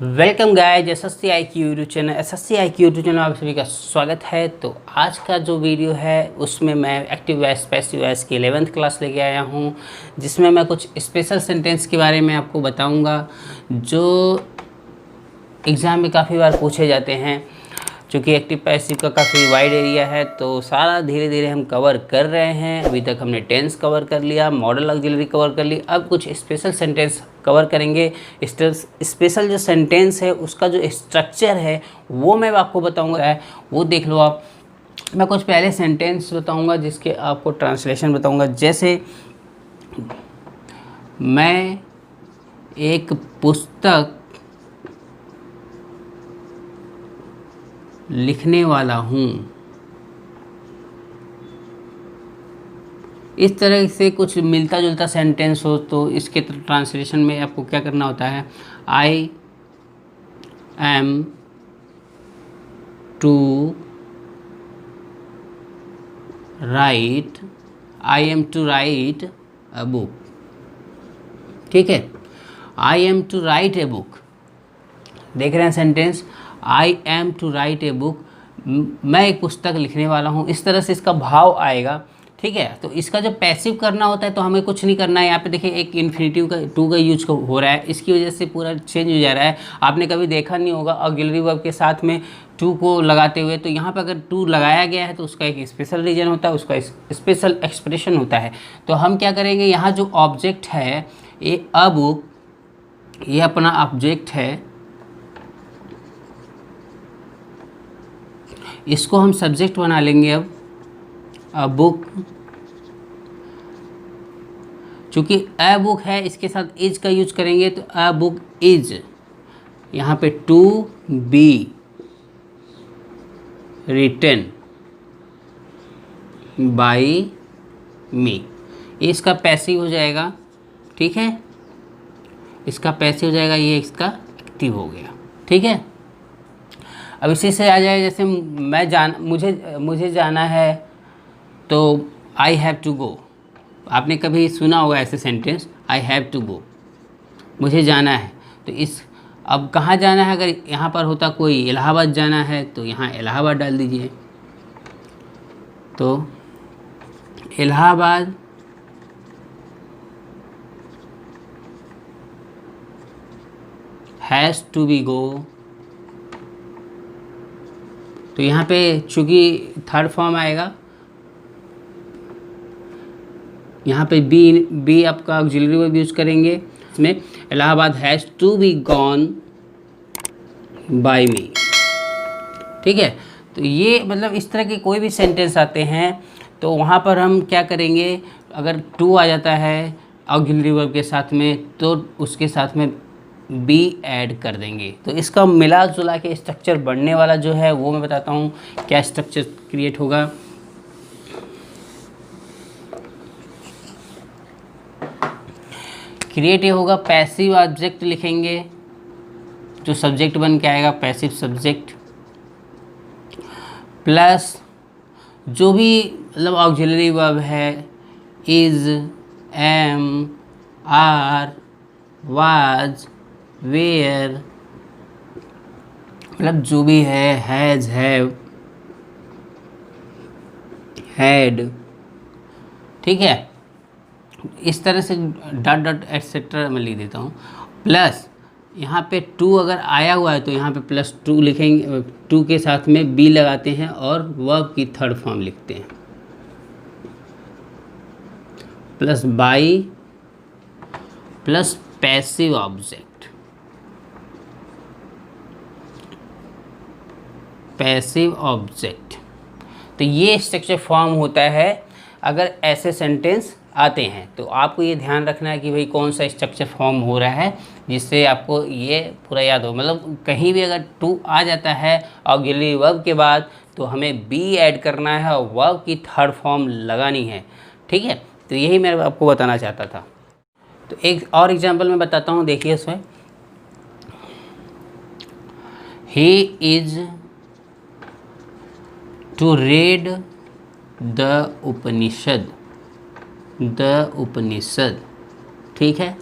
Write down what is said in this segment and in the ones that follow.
Welcome guys, SSC IQ YouTube channel आप सभी का स्वागत है। तो आज का जो वीडियो है उसमें मैं एक्टिव वॉइस पैसिव वॉइस की 11th क्लास लेके आया हूँ, जिसमें मैं कुछ स्पेशल सेंटेंस के बारे में आपको बताऊँगा जो एग्ज़ाम में काफ़ी बार पूछे जाते हैं। चूँकि एक्टिव पैसिव का काफ़ी वाइड एरिया है तो सारा धीरे धीरे हम कवर कर रहे हैं। अभी तक हमने टेंस कवर कर लिया, मॉडल ऑक्सिलरी कवर कर ली, अब कुछ स्पेशल सेंटेंस कवर करेंगे। स्पेशल जो सेंटेंस है उसका जो स्ट्रक्चर है वो मैं आपको बताऊंगा, वो देख लो आप। मैं कुछ पहले सेंटेंस बताऊंगा जिसके आपको ट्रांसलेशन बताऊंगा। जैसे मैं एक पुस्तक लिखने वाला हूँ, इस तरह से कुछ मिलता जुलता सेंटेंस हो तो इसके ट्रांसलेशन में आपको क्या करना होता है। I am to write a book. ठीक है, I am to write a book. देख रहे हैं sentence, I am to write a book, मैं एक पुस्तक लिखने वाला हूँ, इस तरह से इसका भाव आएगा। ठीक है, तो इसका जब पैसिव करना होता है तो हमें कुछ नहीं करना है। यहाँ पे देखिए एक इन्फिनेटिव का टू का यूज हो रहा है, इसकी वजह से पूरा चेंज हो जा रहा है। आपने कभी देखा नहीं होगा ऑक्सिलरी वर्ब के साथ में टू को लगाते हुए, तो यहाँ पे अगर टू लगाया गया है तो उसका एक स्पेशल रीजन होता है, उसका स्पेशल एक्सप्रेशन होता है। तो हम क्या करेंगे, यहाँ जो ऑब्जेक्ट है ये अ बुक, ये अपना ऑब्जेक्ट है, इसको हम सब्जेक्ट बना लेंगे। अब अ बुक, चूँकि अ बुक है इसके साथ इज का यूज करेंगे तो अ बुक इज, यहाँ पे टू बी रिटन बाई मी, इसका पैसिव हो जाएगा। ठीक है, इसका पैसिव हो जाएगा, ये इसका एक्टिव हो गया। ठीक है, अब इसी से आ जाए, जैसे मुझे जाना है तो आई हैव टू गो। आपने कभी सुना होगा ऐसे sentence, I have to go, मुझे जाना है। तो इस अब कहाँ जाना है, अगर यहाँ पर होता कोई इलाहाबाद जाना है तो यहाँ इलाहाबाद डाल दीजिए। तो Allahabad has to be go. तो यहाँ पे चूँकि थर्ड फॉर्म आएगा, यहाँ पे बी आपका ऑक्सिलरी वर्ब यूज करेंगे। इसमें Allahabad has to be gone by me. ठीक है, तो ये मतलब इस तरह के कोई भी सेंटेंस आते हैं तो वहाँ पर हम क्या करेंगे, अगर टू आ जाता है ऑक्सिलरी वर्ब के साथ में तो उसके साथ में बी ऐड कर देंगे। तो इसका मिला जुला के स्ट्रक्चर बढ़ने वाला जो है वो मैं बताता हूँ क्या स्ट्रक्चर क्रिएट होगा। क्रिएट ये होगा, पैसिव ऑब्जेक्ट लिखेंगे जो सब्जेक्ट बन के आएगा, पैसिव सब्जेक्ट प्लस जो भी मतलब ऑक्सिलरी वर्ब है, is, am, are, was, were, मतलब जो भी है, हैज़, हैव, हैड। ठीक है, इस तरह से डॉट डॉट एटसेट्रा मैं लिख देता हूँ। प्लस यहाँ पे टू अगर आया हुआ है तो यहाँ पे प्लस टू लिखेंगे, टू के साथ में बी लगाते हैं और वर्ब की थर्ड फॉर्म लिखते हैं, plus by plus passive object, passive object. तो ये स्ट्रक्चर फॉर्म होता है अगर ऐसे सेंटेंस आते हैं। तो आपको ये ध्यान रखना है कि भाई कौन सा स्ट्रक्चर फॉर्म हो रहा है जिससे आपको ये पूरा याद हो। मतलब कहीं भी अगर टू आ जाता है ऑक्सिलरी वर्ब के बाद तो हमें बी ऐड करना है और वर्ब की थर्ड फॉर्म लगानी है। ठीक है, तो यही मैं आपको बताना चाहता था। तो एक और एग्जांपल मैं बताता हूँ, देखिए इसमें, he is to read the Upanishad. ठीक है,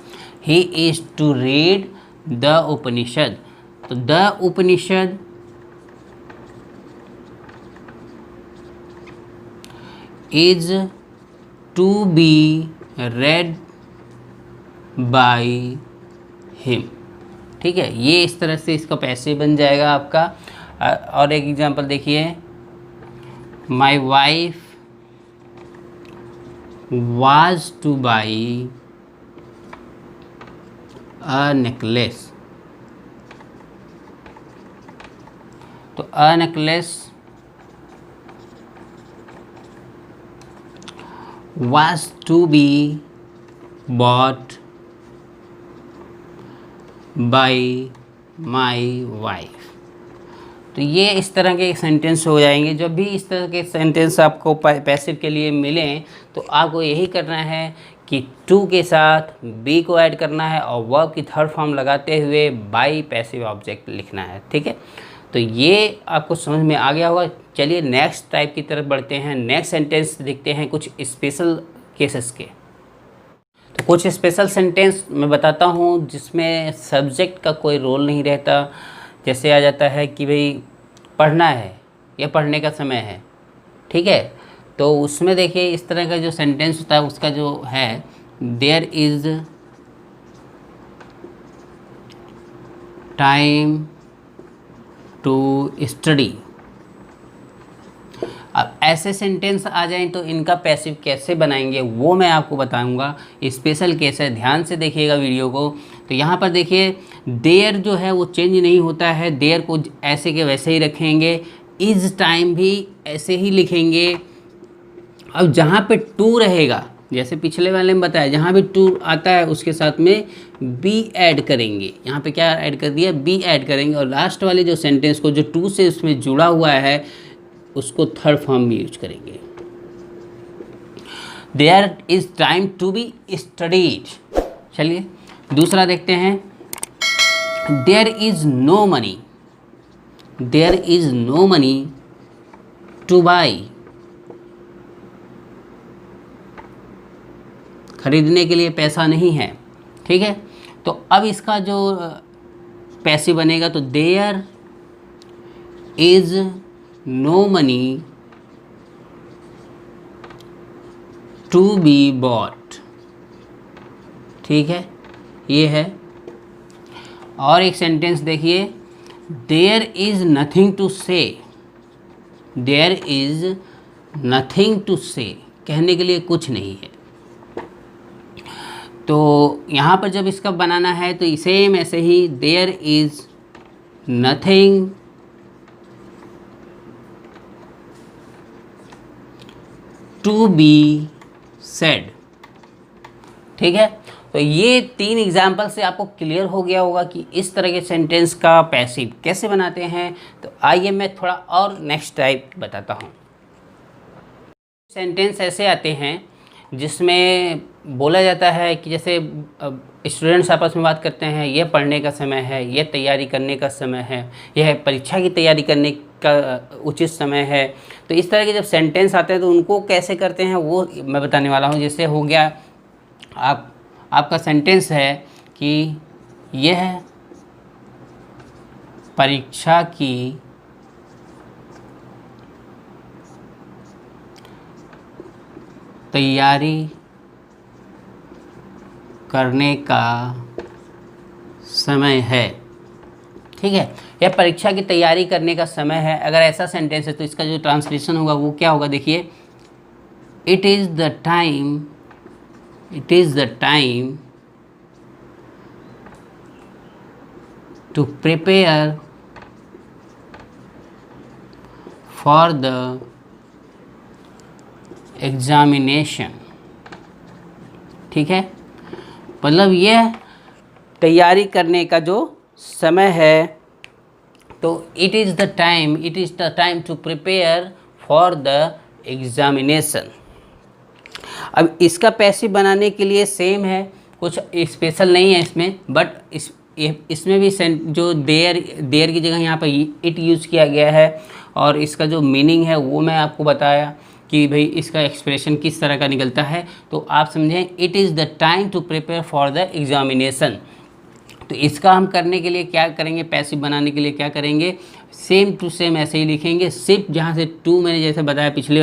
he is to read the Upanishad, तो the Upanishad is to be read by him. ठीक है, ये इस तरह से इसका पैसे बन जाएगा आपका। और एक एग्जांपल देखिए, my wife was to buy a necklace. तो a necklace was to be bought by my wife। तो ये इस तरह के सेंटेंस हो जाएंगे। जब भी इस तरह के सेंटेंस आपको पैसिव के लिए मिलें तो आपको यही करना है कि टू के साथ बी को ऐड करना है और वर्ब की थर्ड फॉर्म लगाते हुए बाई पैसिव ऑब्जेक्ट लिखना है। ठीक है, तो ये आपको समझ में आ गया होगा। चलिए नेक्स्ट टाइप की तरफ बढ़ते हैं। नेक्स्ट सेंटेंस देखते हैं कुछ स्पेशल केसेस के। तो कुछ स्पेशल सेंटेंस मैं बताता हूँ जिसमें सब्जेक्ट का कोई रोल नहीं रहता। जैसे आ जाता है कि भाई पढ़ना है या पढ़ने का समय है। ठीक है, तो उसमें देखिए इस तरह का जो सेंटेंस होता है उसका जो है, there is time to study. अब ऐसे सेंटेंस आ जाएं तो इनका पैसिव कैसे बनाएंगे वो मैं आपको बताऊंगा। स्पेशल केस है, ध्यान से देखिएगा वीडियो को। तो यहाँ पर देखिए देयर जो है वो चेंज नहीं होता है, देयर को ऐसे के वैसे ही रखेंगे। इज़ टाइम भी ऐसे ही लिखेंगे। अब जहाँ पे टू रहेगा, जैसे पिछले वाले में बताया, जहाँ भी टू आता है उसके साथ में बी ऐड करेंगे। यहाँ पे क्या ऐड कर दिया, बी ऐड करेंगे। और लास्ट वाले जो सेंटेंस को जो टू से उसमें जुड़ा हुआ है उसको थर्ड फॉर्म में यूज करेंगे। There is time to be studied. चलिए दूसरा देखते हैं, there is no money. There is no money to buy. खरीदने के लिए पैसा नहीं है। ठीक है, तो अब इसका जो पैसे बनेगा तो there is no money to be bought. ठीक है, ये है। और एक सेंटेंस देखिए, there is nothing to say. There is nothing to say, कहने के लिए कुछ नहीं है। तो यहाँ पर जब इसका बनाना है तो सेम ऐसे ही, there is nothing to be said. ठीक है, तो ये तीन एग्जाम्पल से आपको क्लियर हो गया होगा कि इस तरह के सेंटेंस का पैसिव कैसे बनाते हैं। तो आइए मैं थोड़ा और नेक्स्ट टाइप बताता हूँ। सेंटेंस ऐसे आते हैं जिसमें बोला जाता है कि जैसे स्टूडेंट्स आपस में बात करते हैं, यह पढ़ने का समय है, यह तैयारी करने का समय है, यह परीक्षा की तैयारी करने का उचित समय है। तो इस तरह के जब सेंटेंस आते हैं तो उनको कैसे करते हैं वो मैं बताने वाला हूँ। जैसे हो गया आपका सेंटेंस है कि यह परीक्षा की तैयारी करने का समय है। ठीक है, यह परीक्षा की तैयारी करने का समय है। अगर ऐसा सेंटेंस है तो इसका जो ट्रांसलेशन होगा वो क्या होगा, देखिए, it is the time, it is the time to prepare for the examination. ठीक है, मतलब यह तैयारी करने का जो समय है, तो it is the time to prepare for the examination. अब इसका पैसिव बनाने के लिए सेम है, कुछ स्पेशल नहीं है इसमें, बट इसमें भी जो देयर की जगह यहाँ पर इट यूज़ किया गया है। और इसका जो मीनिंग है वो मैं आपको बताया कि भाई इसका एक्सप्रेशन किस तरह का निकलता है। तो आप समझें, it is the time to prepare for the examination. तो इसका हम करने के लिए क्या करेंगे, पैसिव बनाने के लिए क्या करेंगे, सेम टू सेम ऐसे ही लिखेंगे। सिर्फ जहाँ से टू, मैंने जैसे बताया पिछले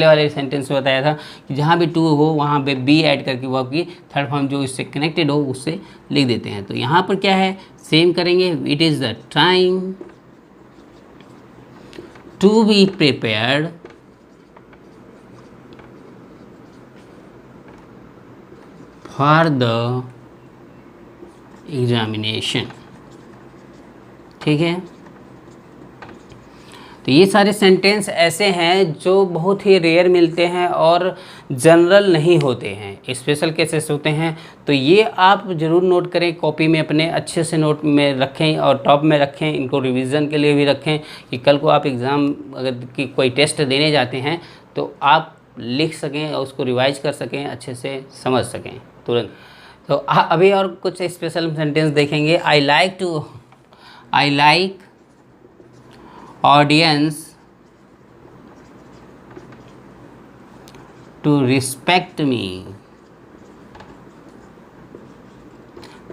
वाले सेंटेंस में बताया था कि जहाँ भी टू हो वहाँ पे बी ऐड करके वर्ब की थर्ड फॉर्म जो इससे कनेक्टेड हो उससे लिख देते हैं। तो यहाँ पर क्या है, सेम करेंगे, it is the time to be prepared for the examination. ठीक है, तो ये सारे सेंटेंस ऐसे हैं जो बहुत ही रेयर मिलते हैं और जनरल नहीं होते हैं, स्पेशल केसेस होते हैं। तो ये आप ज़रूर नोट करें, कॉपी में अपने अच्छे से नोट में रखें और टॉप में रखें, इनको रिवीजन के लिए भी रखें कि कल को आप एग्ज़ाम अगर कि कोई टेस्ट देने जाते हैं तो आप लिख सकें और उसको रिवाइज कर सकें, अच्छे से समझ सकें तुरंत। तो अभी और कुछ स्पेशल सेंटेंस देखेंगे। I like audience to respect me.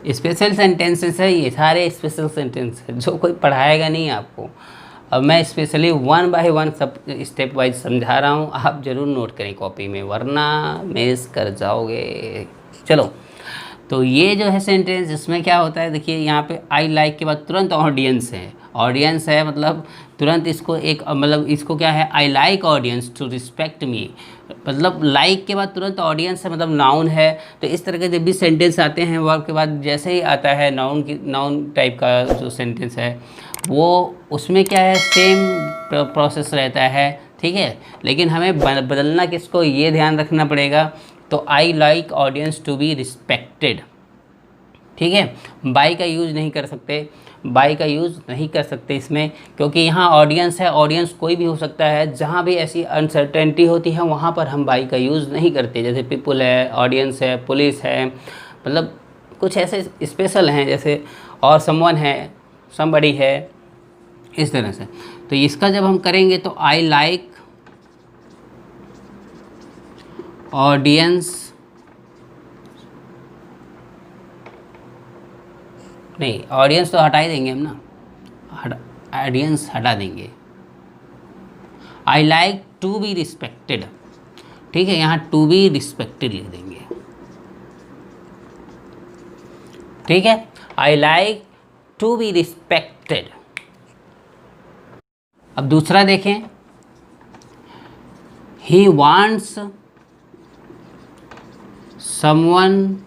Special sentences है ये, सारे स्पेशल सेंटेंस है जो कोई पढ़ाएगा नहीं आपको। अब मैं स्पेशली वन बाय वन सब स्टेप वाइज समझा रहा हूँ, आप ज़रूर नोट करें कॉपी में वरना मिस कर जाओगे। चलो, तो ये जो है सेंटेंस, इसमें क्या होता है, देखिए यहाँ पे आई लाइक के बाद तुरंत ऑडियंस है, मतलब तुरंत इसको एक, मतलब इसको क्या है, I like audience to respect me, मतलब लाइक के बाद तुरंत ऑडियंस है, मतलब नाउन है। तो इस तरह के जब भी सेंटेंस आते हैं वर्ब के बाद जैसे ही आता है नाउन टाइप का जो सेंटेंस है वो, उसमें क्या है, सेम प्रोसेस रहता है। ठीक है, लेकिन हमें बदलना किसको, ये ध्यान रखना पड़ेगा। तो I like audience to be respected. ठीक है, बाई का यूज़ नहीं कर सकते इसमें, क्योंकि यहाँ ऑडियंस है, ऑडियंस कोई भी हो सकता है। जहाँ भी ऐसी अनसर्टेनिटी होती है वहाँ पर हम बाई का यूज़ नहीं करते, जैसे पीपल है, ऑडियंस है, पुलिस है, मतलब कुछ ऐसे स्पेशल हैं जैसे, और समवन है, समबडी है, इस तरह से। तो इसका जब हम करेंगे तो आई लाइक ऑडियंस, नहीं ऑडियंस तो हटा ही देंगे हम ना, ऑडियंस हटा देंगे। I like to be respected. ठीक है, यहाँ टू बी रिस्पेक्टेड लिख देंगे। ठीक है, I like to be respected. अब दूसरा देखें, he wants someone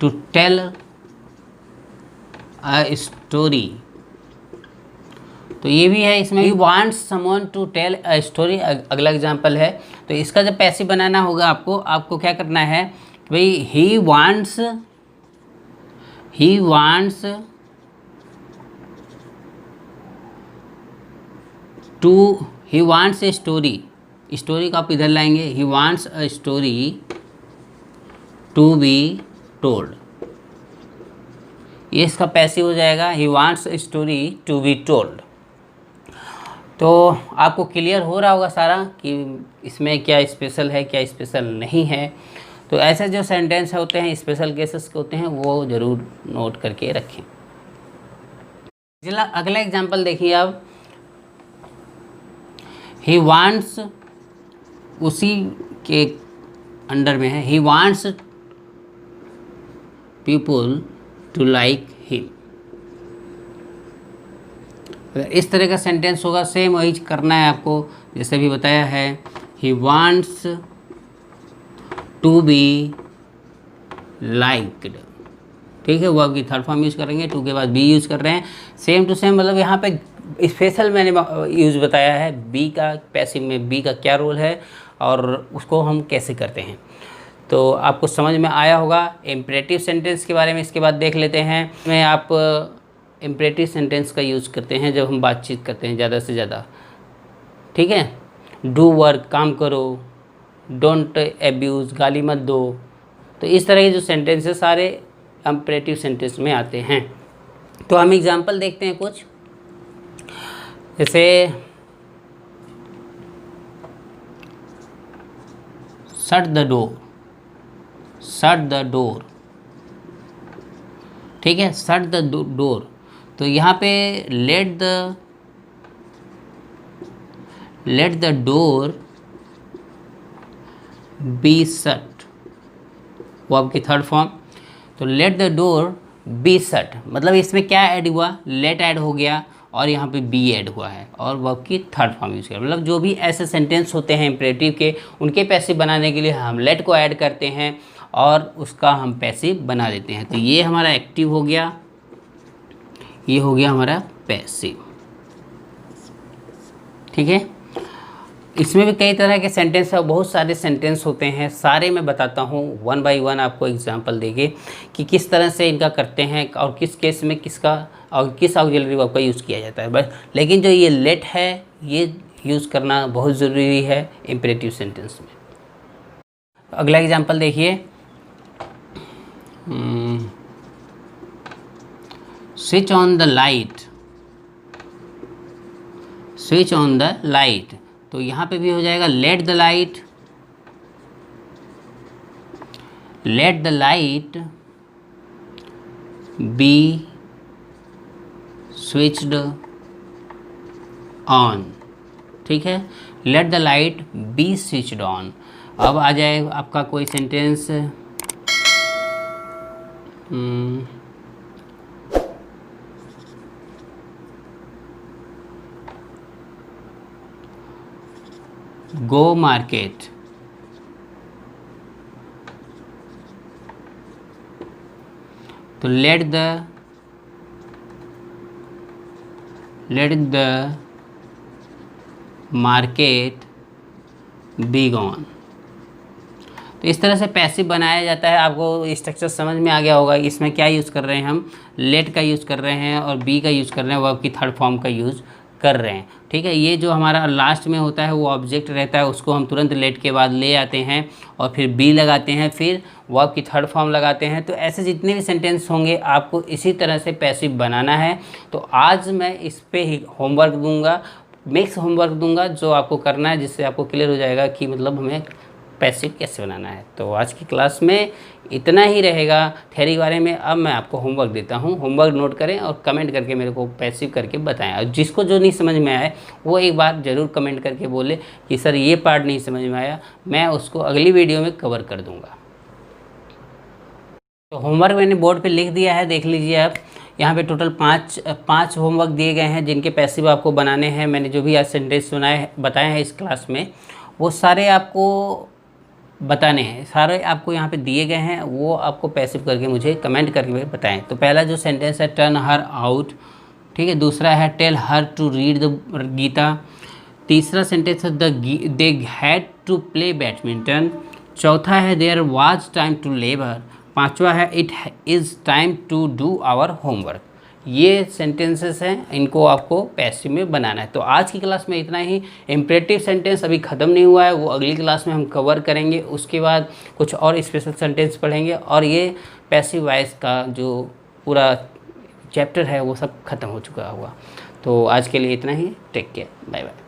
to tell a story. तो ये भी है इसमें, he wants someone to tell a story अगला एग्जाम्पल है। तो इसका जब पैसिव बनाना होगा आपको क्या करना है, भाई ही वांट्स ए स्टोरी को आप इधर लाएंगे, he wants a story to be told. ये इसका पैसिव हो जाएगा, he wants a story to be told. तो आपको क्लियर हो रहा होगा सारा कि इसमें क्या स्पेशल है क्या स्पेशल नहीं है। तो ऐसे जो सेंटेंस होते हैं स्पेशल केसेस के होते हैं वो ज़रूर नोट करके रखें। अगला एग्जांपल देखिए आप, ही वांट्स, उसी के अंडर में है, he wants people to like him. इस तरह का सेंटेंस होगा, सेम वही करना है आपको जैसे भी बताया है। He wants to be liked. ठीक है, वो आपकी थर्ड फॉर्म यूज़ करेंगे, टू के बाद बी यूज़ कर रहे हैं, सेम टू सेम। मतलब यहाँ पे स्पेशल मैंने यूज़ बताया है, बी का पैसिव में बी का क्या रोल है और उसको हम कैसे करते हैं। तो आपको समझ में आया होगा। इम्परेटिव सेंटेंस के बारे में इसके बाद देख लेते हैं। में आप इम्परेटिव सेंटेंस का यूज़ करते हैं जब हम बातचीत करते हैं ज़्यादा से ज़्यादा। ठीक है, डू वर्क, काम करो, डोंट एब्यूज़, गाली मत दो। तो इस तरह के जो सेंटेंस है सारे इम्परेटिव सेंटेंस में आते हैं। तो हम एग्जांपल देखते हैं कुछ, जैसे शट द डोर, ठीक है, शट द डोर, तो यहाँ पे let the door be shut, वो आपकी थर्ड फॉर्म। तो let the door be shut, मतलब इसमें क्या ऐड हुआ, लेट ऐड हो गया और यहाँ पे बी ऐड हुआ है और वर्ब की थर्ड फॉर्म यूज़ किया। मतलब जो भी ऐसे सेंटेंस होते हैं इम्परेटिव के, उनके पैसिव बनाने के लिए हम लेट को ऐड करते हैं और उसका हम पैसिव बना देते हैं। तो ये हमारा एक्टिव हो गया, ये हो गया हमारा पैसिव। ठीक है, इसमें भी कई तरह के सेंटेंस है, बहुत सारे सेंटेंस होते हैं, सारे मैं बताता हूँ वन बाय वन, आपको एग्जांपल देंगे कि किस तरह से इनका करते हैं और किस केस में किसका और किस ऑक्सिलरी वर्ब का यूज़ किया जाता है। बस लेकिन जो ये लेट है ये यूज़ करना बहुत ज़रूरी है इम्परेटिव सेंटेंस में। अगला एग्जांपल देखिए, switch on the light, switch on the light, तो यहाँ पे भी हो जाएगा let the light, let the light B switched on. ठीक है, let the light B switched on. अब आ जाए आपका कोई सेंटेंस, गो मार्केट, तो let the market be gone. तो इस तरह से पैसिव बनाया जाता है। आपको स्ट्रक्चर समझ में आ गया होगा। इसमें क्या यूज़ कर रहे हैं हम, लेट का यूज़ कर रहे हैं और बी का यूज़ कर रहे हैं, वर्ब की थर्ड फॉर्म का यूज़ कर रहे हैं। ठीक है, ये जो हमारा लास्ट में होता है वो ऑब्जेक्ट रहता है, उसको हम तुरंत लेट के बाद ले आते हैं और फिर बी लगाते हैं, फिर वर्ब की थर्ड फॉर्म लगाते हैं। तो ऐसे जितने भी सेंटेंस होंगे आपको इसी तरह से पैसिव बनाना है। तो आज मैं इस पे ही होमवर्क दूंगा, मिक्स होमवर्क दूंगा, जो आपको करना है, जिससे आपको क्लियर हो जाएगा कि मतलब हमें पैसिव कैसे बनाना है। तो आज की क्लास में इतना ही रहेगा थ्योरी के बारे में। अब मैं आपको होमवर्क देता हूँ, होमवर्क नोट करें और कमेंट करके मेरे को पैसिव करके बताएं। और जिसको जो नहीं समझ में आए वो एक बार ज़रूर कमेंट करके बोले कि सर ये पार्ट नहीं समझ में आया, मैं उसको अगली वीडियो में कवर कर दूँगा। तो होमवर्क मैंने बोर्ड पे लिख दिया है, देख लीजिए आप। यहाँ पे टोटल पाँच होमवर्क दिए गए हैं जिनके पैसिव आपको बनाने हैं। मैंने जो भी आज सेंटेंस बताए हैं इस क्लास में, वो सारे आपको बताने हैं, सारे आपको यहाँ पे दिए गए हैं, वो आपको पैसिव करके मुझे कमेंट करके बताएं। तो पहला जो सेंटेंस है टर्न हर आउट, ठीक है। दूसरा है tell her to read the Gita. तीसरा सेंटेंस है they had to play badminton. चौथा है there was time to labour. पांचवा है it is time to do our homework. ये सेंटेंसेस हैं, इनको आपको पैसिव में बनाना है। तो आज की क्लास में इतना ही। इम्परेटिव सेंटेंस अभी ख़त्म नहीं हुआ है, वो अगली क्लास में हम कवर करेंगे। उसके बाद कुछ और स्पेशल सेंटेंस पढ़ेंगे और ये पैसिव वॉइस का जो पूरा चैप्टर है वो सब ख़त्म हो चुका हुआ। तो आज के लिए इतना ही। Take care, bye bye.